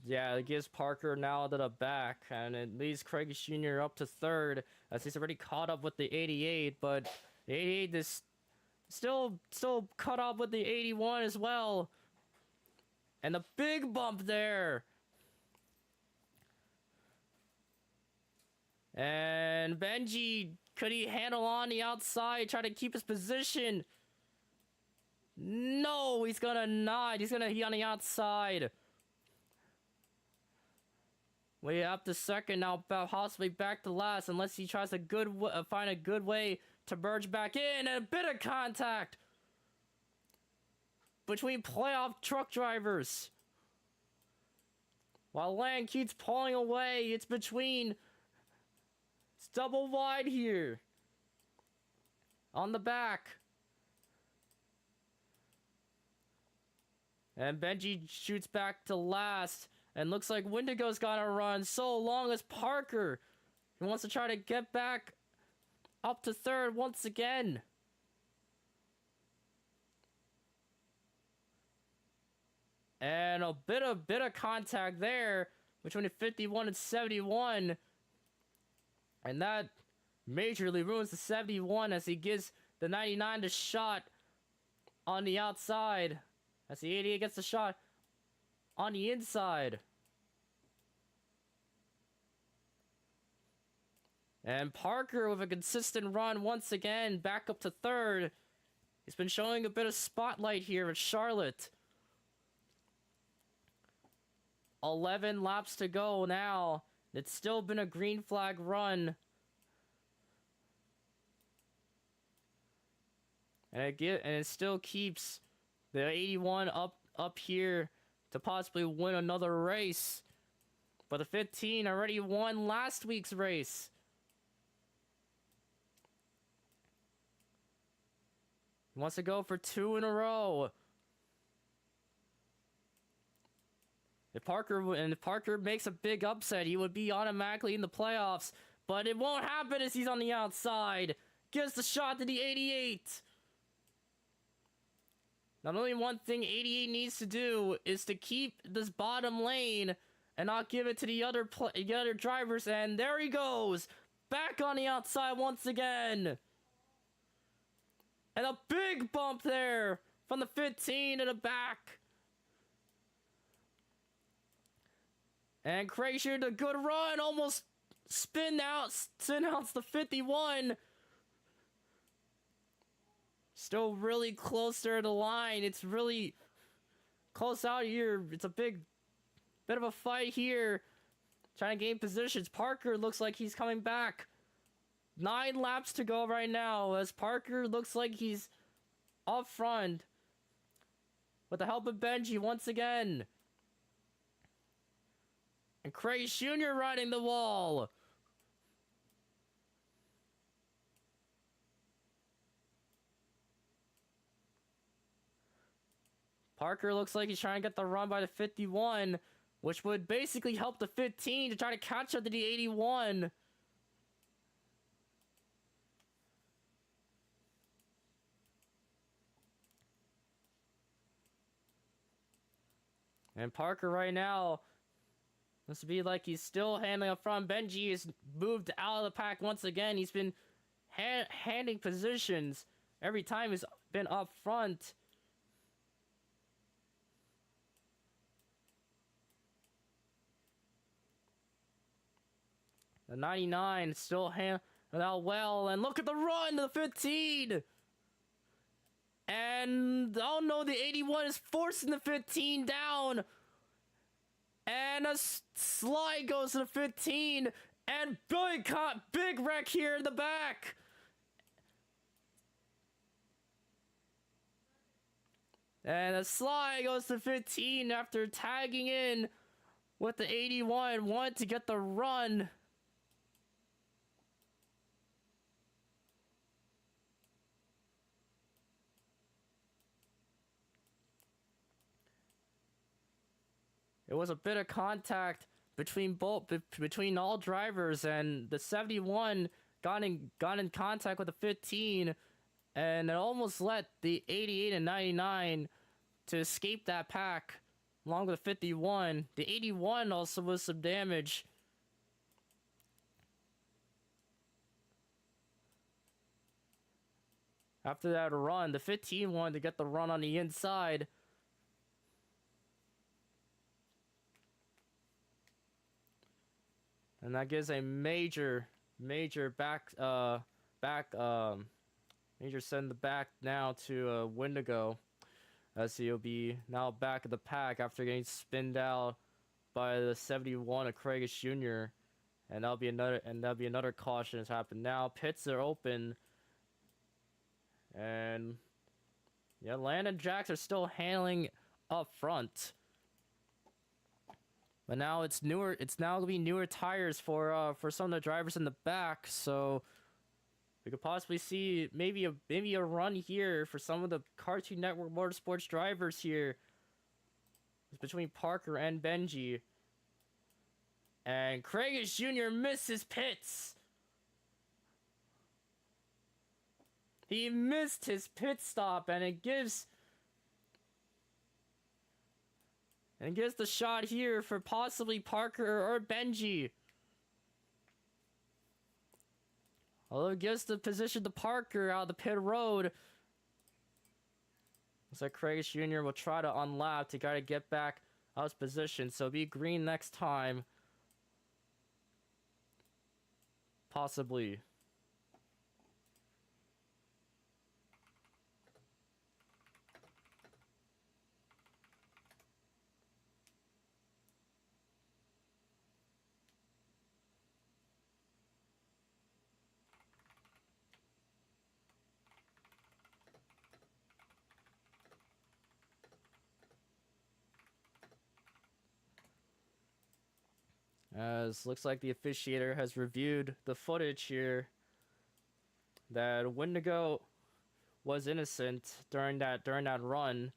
Yeah, it gives Parker now to the back, and it leaves Craig Jr. up to third, as he's already caught up with the 88, but the 88 is still caught up with the 81 as well. And the big bump there. And Benji, could he handle on the outside, try to keep his position? No, he's gonna not. He's gonna be on the outside. Way up to second now, possibly back to last, unless he tries to find a good way to merge back in. And a bit of contact between playoff truck drivers. While Land keeps pulling away, it's double wide here. On the back. And Benji shoots back to last. And looks like Wendigo's gonna run so long as Parker. He wants to try to get back up to third once again. And a bit of contact there between the 51 and 71. And that majorly ruins the 71 as he gives the 99 the shot on the outside. As the 88 gets the shot on the inside. And Parker with a consistent run once again, back up to third. He's been showing a bit of spotlight here at Charlotte. 11 laps to go now. It's still been a green flag run. And it still keeps the 81 up here to possibly win another race. But the 15 already won last week's race. He wants to go for 2 in a row. If Parker makes a big upset, he would be automatically in the playoffs. But it won't happen as he's on the outside. Gives the shot to the 88. Not only one thing 88 needs to do is to keep this bottom lane and not give it to the other drivers. And there he goes. Back on the outside once again. And a big bump there from the 15 to the back. And Crasher, the good run, almost spin outs the 51. Still really close there to the line. It's really close out here. It's a bit of a fight here. Trying to gain positions. Parker looks like he's coming back. 9 laps to go right now as Parker looks like he's up front. With the help of Benji once again. And Craig Jr. riding the wall. Parker looks like he's trying to get the run by the 51, which would basically help the 15 to try to catch up to the 81. And Parker right now looks to be like he's still handling up front. Benji has moved out of the pack once again. He's been handing positions every time he's been up front. The 99 still handling out well. And look at the run to the 15. And, oh no, the 81 is forcing the 15 down. And a slide goes to the 15. And big wreck here in the back. And a slide goes to 15 after tagging in with the 81. Wanted to get the run. It was a bit of contact between all drivers, and the 71 got in contact with the 15, and it almost let the 88 and 99 to escape that pack. along with 51. The 81 also was some damage. After that run, the 15 wanted to get the run on the inside. And that gives a major major send the back now to Wendigo, as he'll be now back at the pack after getting spinned out by the 71 of Craigus Jr. And that'll be another caution has happened now. Pits are open. And yeah, Land and Jax are still handling up front. But now it's now gonna be newer tires for some of the drivers in the back, so we could possibly see maybe a run here for some of the Cartoon Network Motorsports drivers here. It's between Parker and Benji. And Craigus Jr. misses pits. He missed his pit stop, and it gives the shot here for possibly Parker or Benji. Although it gives the position to Parker out of the pit road. Looks like Craigus Jr. will try to unlap to try to get back out of his position, so be green next time. Possibly. As looks like the officiator has reviewed the footage here that Wendigo was innocent during that run,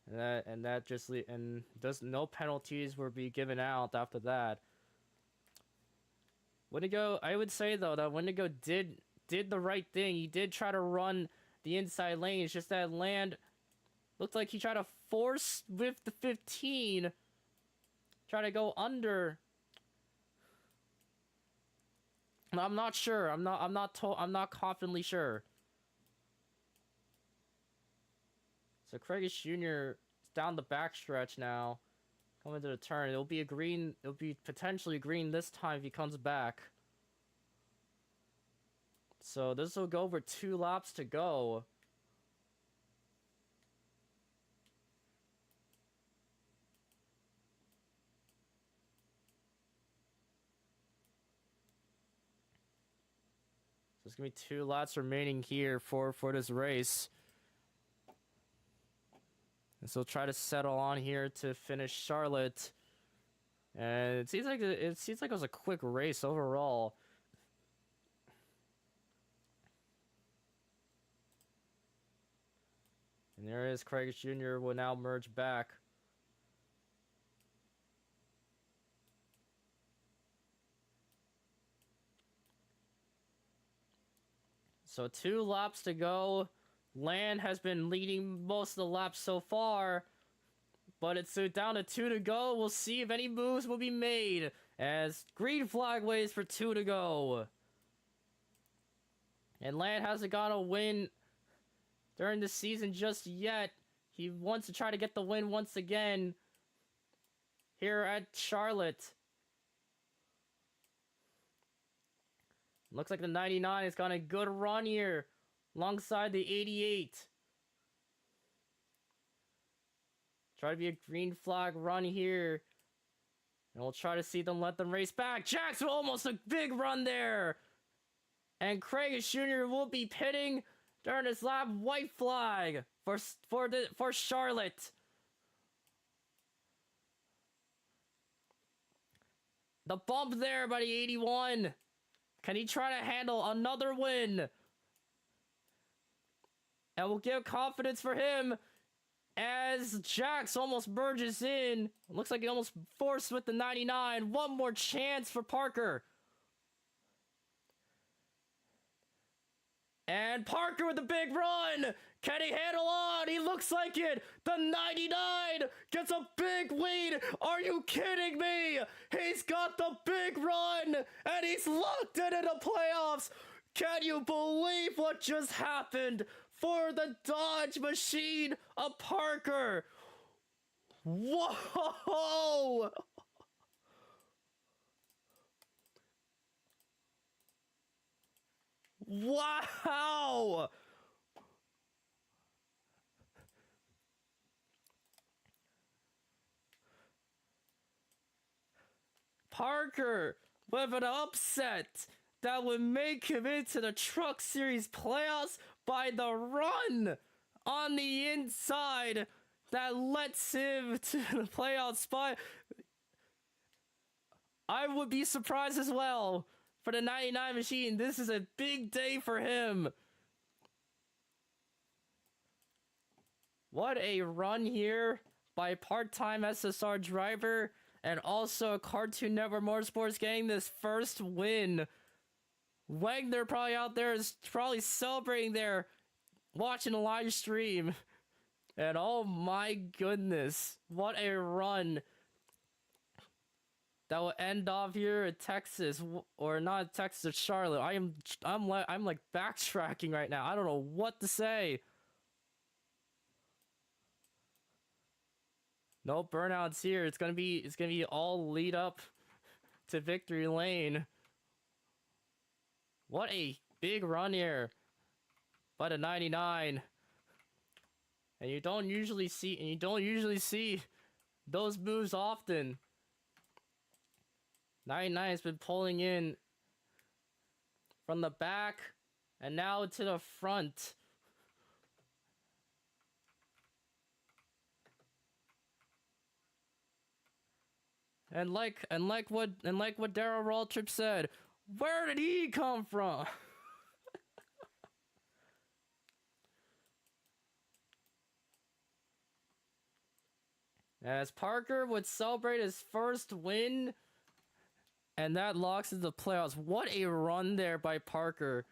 and no penalties will be given out after that. Wendigo, I would say though that Wendigo did the right thing. He did try to run the inside lane. It's just that Land looked like he tried to force with the 15. Try to go under. I'm not sure. I'm not confidently sure. So Craigus Jr. is down the backstretch now. Coming to the turn. It'll be potentially green this time if he comes back. So this will go over 2 laps to go. There's gonna be 2 laps remaining here for this race. And so we'll try to settle on here to finish Charlotte. And it seems like it was a quick race overall. And there is Craigus Jr. will now merge back. So 2 laps to go. Land has been leading most of the laps so far, but it's down to 2 to go. We'll see if any moves will be made as green flag waits for 2 to go. And Land hasn't got a win during the season just yet. He wants to try to get the win once again here at Charlotte. Looks like the 99 has got a good run here alongside the 88. Try to be a green flag run here. And we'll try to see them let them race back. Jackson almost a big run there. And Craigus Jr. will be pitting during this lap. White flag for Charlotte. The bump there by the 81. Can he try to handle another win? And we'll give confidence for him as Jax almost merges in. Looks like he almost forced with the 99. One more chance for Parker. And Parker with the big run. Can he handle on? He looks like it. The 99 gets a big lead. Are you kidding me? He's got the big run and he's locked into the playoffs. Can you believe what just happened for the Dodge machine of Parker? Whoa! Wow! Parker with an upset that would make him into the Truck Series playoffs by the run on the inside that lets him to the playoff spot. I would be surprised as well for the 99 machine. This is a big day for him. What a run here by part-time SSR driver and also Cartoon Network Motorsports getting this first win. Wagner probably out there is probably celebrating there, watching the live stream. And oh my goodness, what a run. That will end off here in Texas, or not Texas, Charlotte. I'm like backtracking right now. I don't know what to say. No burnouts here. It's gonna be all lead up to victory lane. What a big run here by the 99. And you don't usually see those moves often. 99 has been pulling in from the back and now to the front. And like what Daryl Waltrip said, where did he come from? As Parker would celebrate his first win, and that locks into the playoffs. What a run there by Parker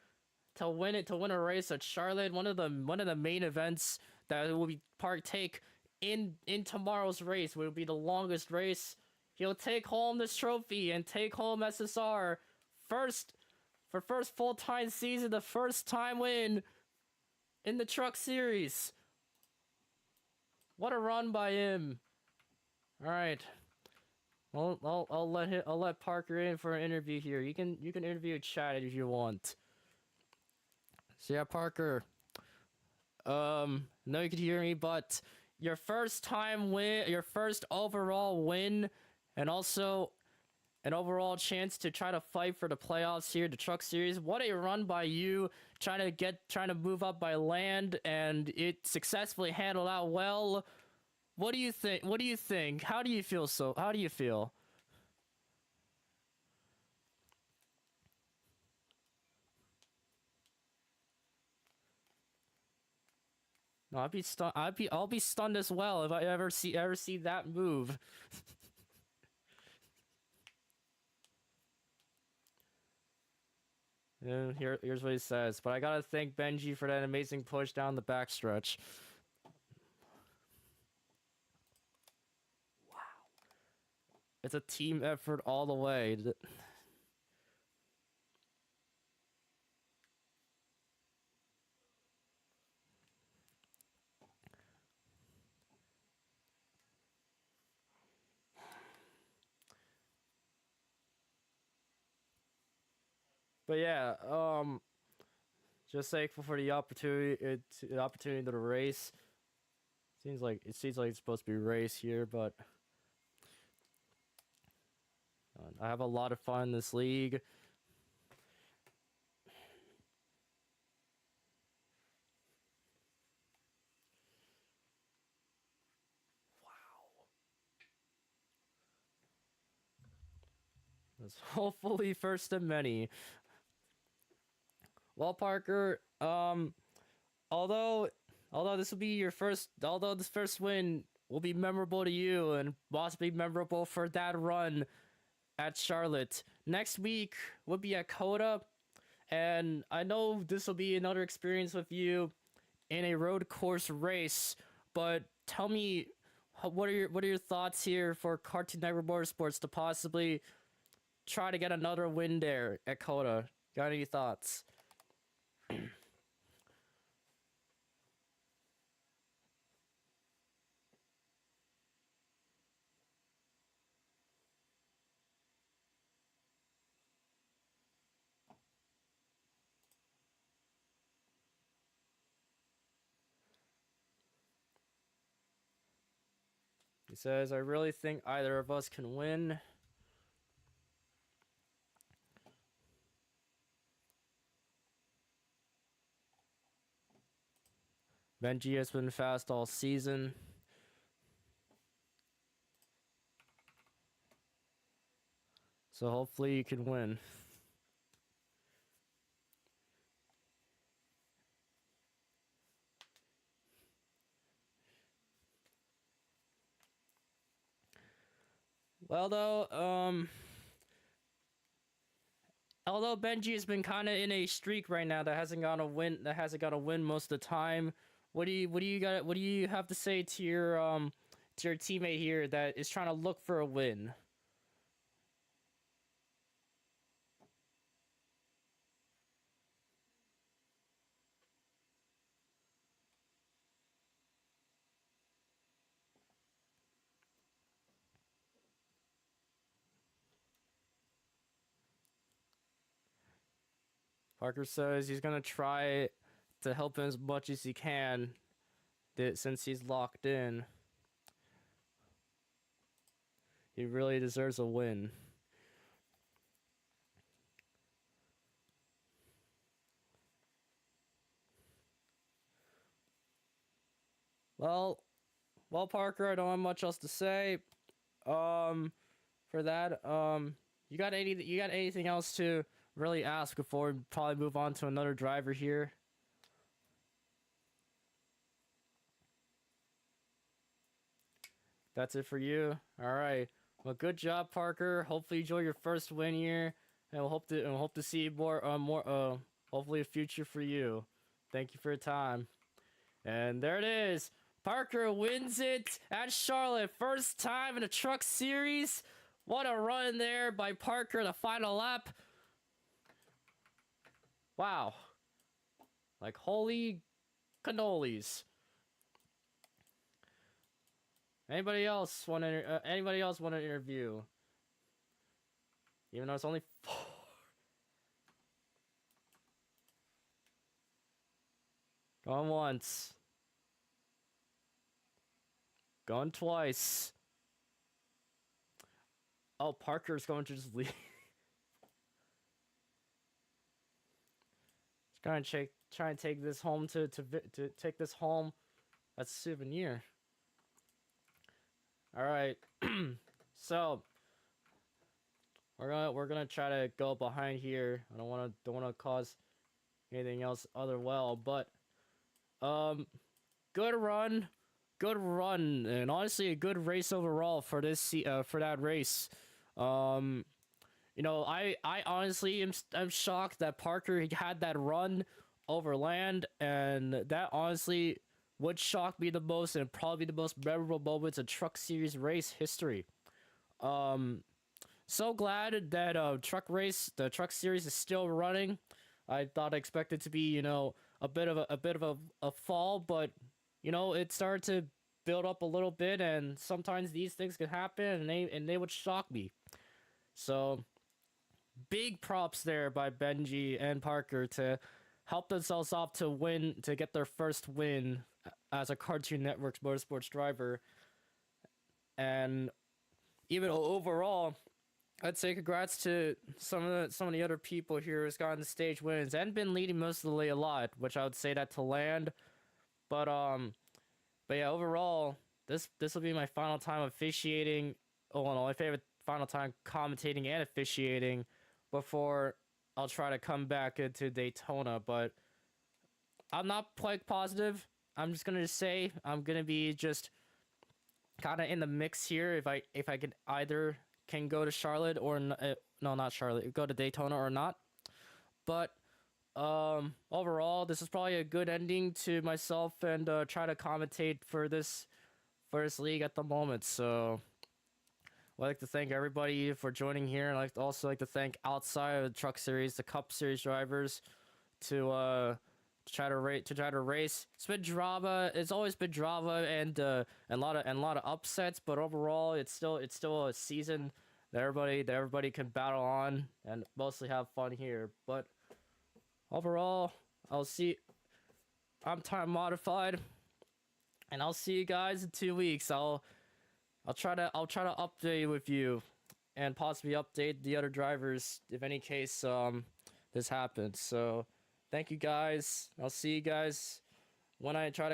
to win a race at Charlotte, one of the main events that will be partake in tomorrow's race. Will be the longest race. He'll take home this trophy and take home SSR first full-time season, the first time win in the Truck Series. What a run by him. All right. Well, I'll let Parker in for an interview here. You can interview Chad if you want. So yeah, Parker. No, you can hear me, but your first time win, your first overall win, and also an overall chance to try to fight for the playoffs here, the Truck Series. What a run by you, trying to move up by land, and it successfully handled out well. What do you think? How do you feel? How do you feel? No, I'd be stunned. I'll be stunned as well if I ever see that move. And here's what he says. But I gotta thank Benji for that amazing push down the backstretch. It's a team effort all the way. But yeah, just thankful for the opportunity to the race. Seems like it's supposed to be a race here, but I have a lot of fun in this league. That's hopefully first of many. Well, Parker, although this first win will be memorable to you and possibly memorable for that run at Charlotte, next week will be at Coda, and I know this will be another experience with you in a road course race. But tell me, what are your thoughts here for Cartoon Network Motorsports to possibly try to get another win there at Coda? Got any thoughts? He says, I really think either of us can win. Benji has been fast all season. So hopefully you can win. Well, though, although Benji has been kind of in a streak right now that hasn't got a win most of the time. What do you have to say to your teammate here that is trying to look for a win? Parker says he's gonna try to help him as much as he can, since he's locked in. He really deserves a win. Well, well, Parker, I don't have much else to say. Um, for that, you got anything else to really ask before we probably move on to another driver here? That's it for you. All right. Well, good job, Parker. Hopefully, you enjoy your first win here, and we'll hope to see hopefully a future for you. Thank you for your time. And there it is. Parker wins it at Charlotte. First time in a truck series. What a run there by Parker, the final lap. Wow. Like, holy cannolis. Anybody else want to interview? Even though it's only 4. Going once. Going twice. Oh, Parker's going to just leave. Just gonna try and take this home to take this home as a souvenir. All right. So we're gonna try to go behind here. I don't wanna cause anything else other well, but um, good run, and honestly a good race overall for for that race. Um, I honestly am shocked that Parker had that run over land, and that honestly would shock me the most, and probably the most memorable moments in Truck Series race history. Um, so glad that the Truck Series is still running. I thought I expected to be a bit of a fall, but it started to build up a little bit, and sometimes these things can happen, and they would shock me. So big props there by Benji and Parker to help themselves off to get their first win as a Cartoon Network Motorsports driver. And even overall, I'd say congrats to some of the other people here who's gotten the stage wins and been leading most of the way a lot, which I would say that to land. But yeah, overall, this will be my final time officiating. Oh no, my favorite final time commentating and officiating before I'll try to come back into Daytona. But I'm not quite positive. I'm just gonna say I'm gonna be just kind of in the mix here. If I could either can go to Charlotte or no, not Charlotte, go to Daytona or not. But Overall, this is probably a good ending to myself and try to commentate for this first league at the moment. So I'd like to thank everybody for joining here, and I'd also like to thank outside of the Truck Series, the Cup Series drivers, to try to race. It's been drama. It's always been drama and a lot of upsets, but overall, it's still a season that everybody can battle on and mostly have fun here. But overall, I'll see. I'm time modified, and I'll see you guys in 2 weeks. I'll try to update with you, and possibly update the other drivers if any case this happens. So thank you guys. I'll see you guys when I try to